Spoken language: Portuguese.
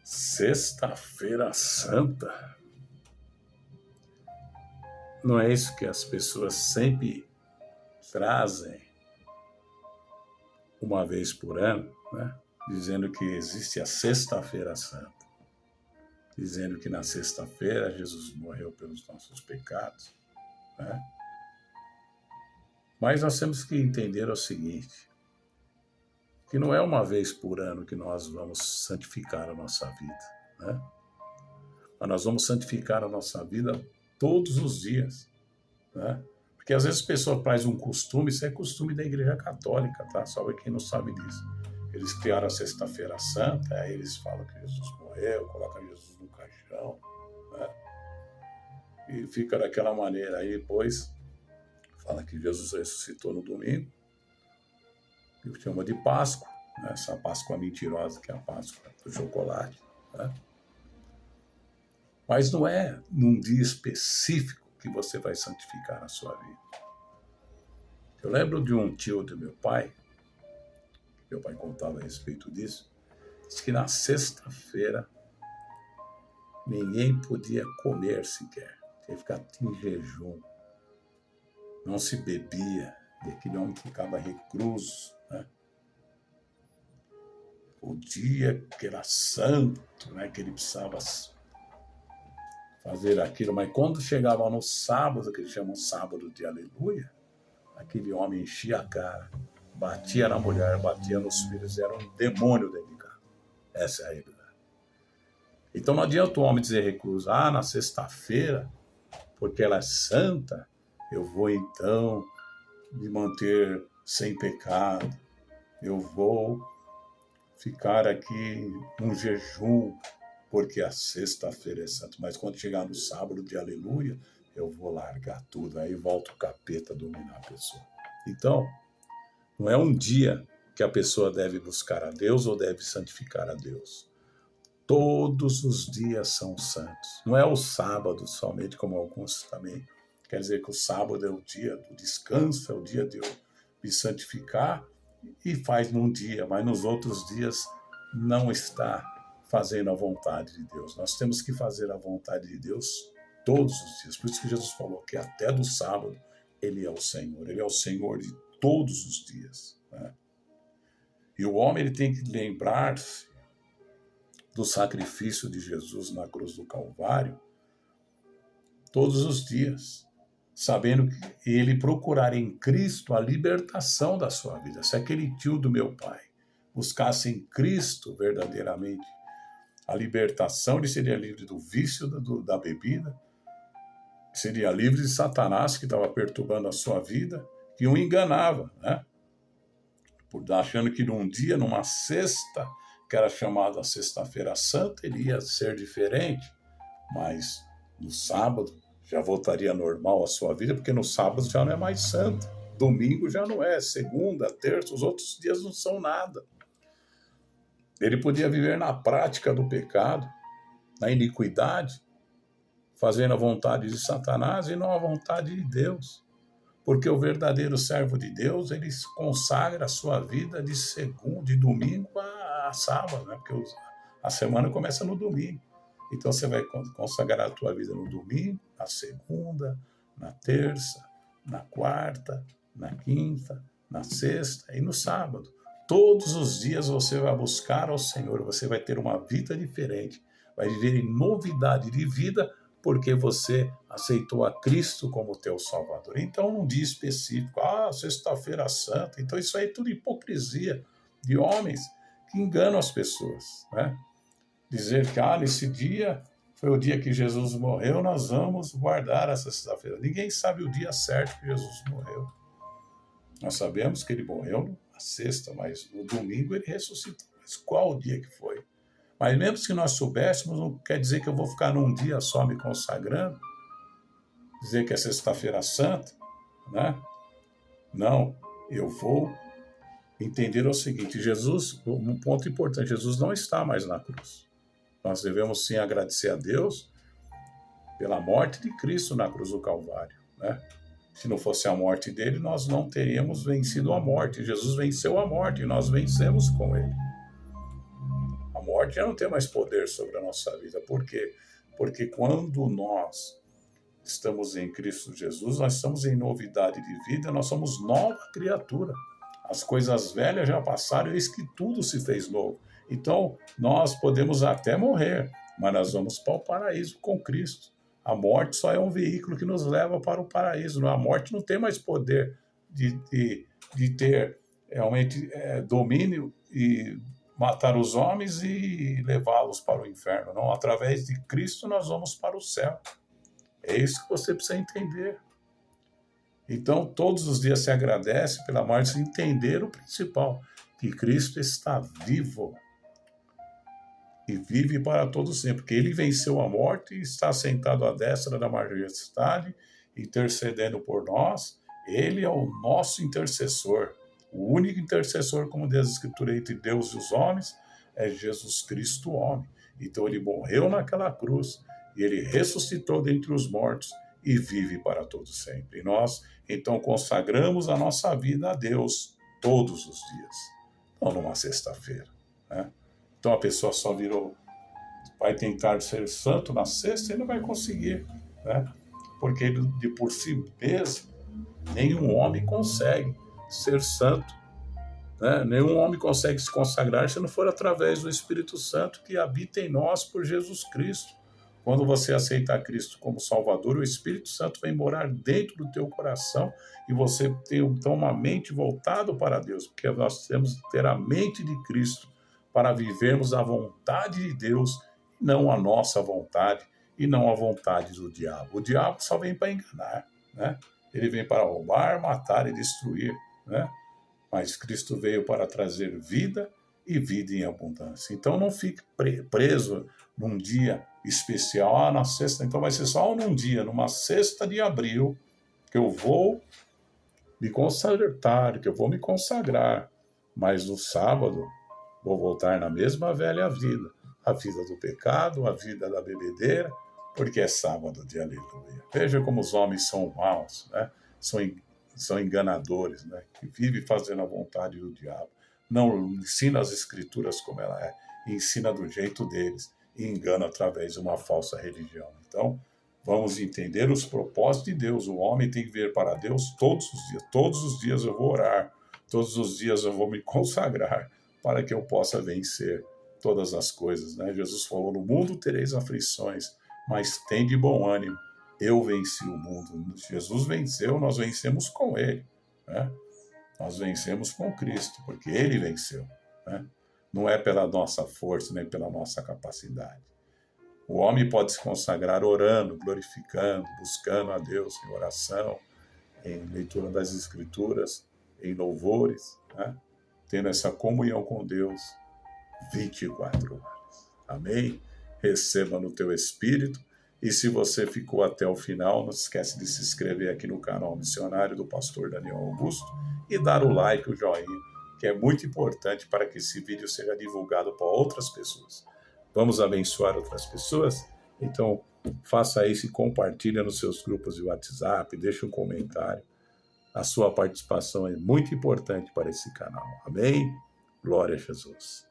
Sexta-feira Santa. Não é isso que as pessoas sempre trazem uma vez por ano, né? Dizendo que existe a Sexta-feira Santa. Dizendo que na sexta-feira Jesus morreu pelos nossos pecados, né? Mas nós temos que entender o seguinte, que não é uma vez por ano que nós vamos santificar a nossa vida, né? Mas nós vamos santificar a nossa vida todos os dias, né? Porque às vezes a pessoa faz um costume, isso é costume da Igreja Católica, tá? Só quem não sabe disso. Eles criaram a Sexta-feira Santa, aí eles falam que Jesus morreu, colocam Jesus no caixão, né? E fica daquela maneira. Aí depois fala que Jesus ressuscitou no domingo, que chama de Páscoa, né? Essa Páscoa mentirosa que é a Páscoa do chocolate, né? Mas não é num dia específico que você vai santificar a sua vida. Eu lembro de um tio do meu pai contava a respeito disso, disse que na sexta-feira ninguém podia comer sequer, tinha que ficar em jejum, não se bebia, e aquele homem ficava recluso, né? O dia que era santo, né, que ele precisava fazer aquilo, mas quando chegava no sábado, que eles chamam sábado de aleluia, aquele homem enchia a cara, batia na mulher, batia nos filhos, era um demônio dentro de casa. Essa é a realidade. Então não adianta o homem dizer recluso, na sexta-feira, porque ela é santa, eu vou então me manter sem pecado, eu vou ficar aqui num jejum, porque a sexta-feira é santa, mas quando chegar no sábado de aleluia, eu vou largar tudo, aí volta o capeta a dominar a pessoa. Então, não é um dia que a pessoa deve buscar a Deus ou deve santificar a Deus. Todos os dias são santos. Não é o sábado somente, como alguns também. Quer dizer que o sábado é o dia do descanso, é o dia de eu me santificar e faz num dia, mas nos outros dias não está fazendo a vontade de Deus. Nós temos que fazer a vontade de Deus todos os dias. Por isso que Jesus falou que até do sábado Ele é o Senhor. Ele é o Senhor de todos os dias, né? E o homem ele tem que lembrar-se do sacrifício de Jesus na cruz do Calvário todos os dias, sabendo que ele procurar em Cristo a libertação da sua vida. Se aquele tio do meu pai buscasse em Cristo verdadeiramente a libertação, ele seria livre do vício da bebida, seria livre de Satanás, que estava perturbando a sua vida, que o enganava, né? Por achando que num dia, numa sexta, que era chamada Sexta-feira Santa, ele ia ser diferente, mas no sábado já voltaria normal a sua vida, porque no sábado já não é mais santo, domingo já não é, segunda, terça, os outros dias não são nada. Ele podia viver na prática do pecado, na iniquidade, fazendo a vontade de Satanás e não a vontade de Deus. Porque o verdadeiro servo de Deus, ele consagra a sua vida de domingo a sábado, né? Porque a semana começa no domingo. Então você vai consagrar a tua vida no domingo, na segunda, na terça, na quarta, na quinta, na sexta e no sábado. Todos os dias você vai buscar ao Senhor, você vai ter uma vida diferente, vai viver em novidade de vida, porque você aceitou a Cristo como teu Salvador. Então, num dia específico, Sexta-feira Santa, então isso aí é tudo hipocrisia de homens que enganam as pessoas, né? Dizer que, nesse dia foi o dia que Jesus morreu, nós vamos guardar essa sexta-feira. Ninguém sabe o dia certo que Jesus morreu. Nós sabemos que ele morreu na sexta, mas no domingo ele ressuscitou. Mas qual o dia que foi? Mas mesmo que nós soubéssemos, não quer dizer que eu vou ficar num dia só me consagrando, dizer que é Sexta-feira Santa, né? Não, eu vou entender o seguinte, Jesus, um ponto importante, Jesus não está mais na cruz. Nós devemos sim agradecer a Deus pela morte de Cristo na cruz do Calvário, né? Se não fosse a morte dele, nós não teríamos vencido a morte. Jesus venceu a morte e nós vencemos com ele. A morte já não tem mais poder sobre a nossa vida. Por quê? Porque quando nós estamos em Cristo Jesus, nós estamos em novidade de vida, nós somos nova criatura. As coisas velhas já passaram, eis que tudo se fez novo. Então, nós podemos até morrer, mas nós vamos para o paraíso com Cristo. A morte só é um veículo que nos leva para o paraíso. A morte não tem mais poder de ter realmente domínio e matar os homens e levá-los para o inferno. Não, através de Cristo nós vamos para o céu. É isso que você precisa entender. Então, todos os dias se agradece pela morte, se entender o principal, que Cristo está vivo e vive para todos sempre, porque ele venceu a morte e está sentado à destra da majestade, intercedendo por nós. Ele é o nosso intercessor, o único intercessor, como diz a Escritura, entre Deus e os homens, é Jesus Cristo, o homem. Então, ele morreu naquela cruz, e ele ressuscitou dentre os mortos e vive para todos sempre. E nós, então, consagramos a nossa vida a Deus todos os dias, não numa sexta-feira, né? Então, a pessoa só vai tentar ser santo na sexta e não vai conseguir, né? Porque de por si mesmo, nenhum homem consegue ser santo, né? Nenhum homem consegue se consagrar se não for através do Espírito Santo que habita em nós por Jesus Cristo. Quando você aceita Cristo como Salvador, o Espírito Santo vem morar dentro do teu coração e você tem então uma mente voltada para Deus, porque nós temos que ter a mente de Cristo para vivermos a vontade de Deus, não a nossa vontade e não a vontade do diabo. O diabo só vem para enganar, né? Ele vem para roubar, matar e destruir, né? Mas Cristo veio para trazer vida e vida em abundância. Então não fique preso num dia especial, na sexta, então vai ser só num dia, numa sexta de abril, que eu vou me consagrar, que eu vou me consagrar, mas no sábado vou voltar na mesma velha vida, a vida do pecado, a vida da bebedeira, porque é sábado de aleluia. Veja como os homens são maus, né? São enganadores, né? Que vivem fazendo a vontade do diabo. Não ensina as escrituras como ela é, ensina do jeito deles e engana através de uma falsa religião. Então, vamos entender os propósitos de Deus. O homem tem que vir para Deus todos os dias. Todos os dias eu vou orar, todos os dias eu vou me consagrar para que eu possa vencer todas as coisas, né? Jesus falou, no mundo tereis aflições, mas tem de bom ânimo. Eu venci o mundo. Jesus venceu, nós vencemos com ele, né? Nós vencemos com Cristo, porque ele venceu, né? Não é pela nossa força, nem pela nossa capacidade. O homem pode se consagrar orando, glorificando, buscando a Deus em oração, em leitura das Escrituras, em louvores, né? Tendo essa comunhão com Deus 24 horas. Amém? Receba no teu espírito. E se você ficou até o final, não esquece de se inscrever aqui no canal Missionário do Pastor Daniel Augusto e dar o like, o joinha, que é muito importante para que esse vídeo seja divulgado para outras pessoas. Vamos abençoar outras pessoas? Então, faça isso e compartilhe nos seus grupos de WhatsApp, deixe um comentário. A sua participação é muito importante para esse canal. Amém? Glória a Jesus.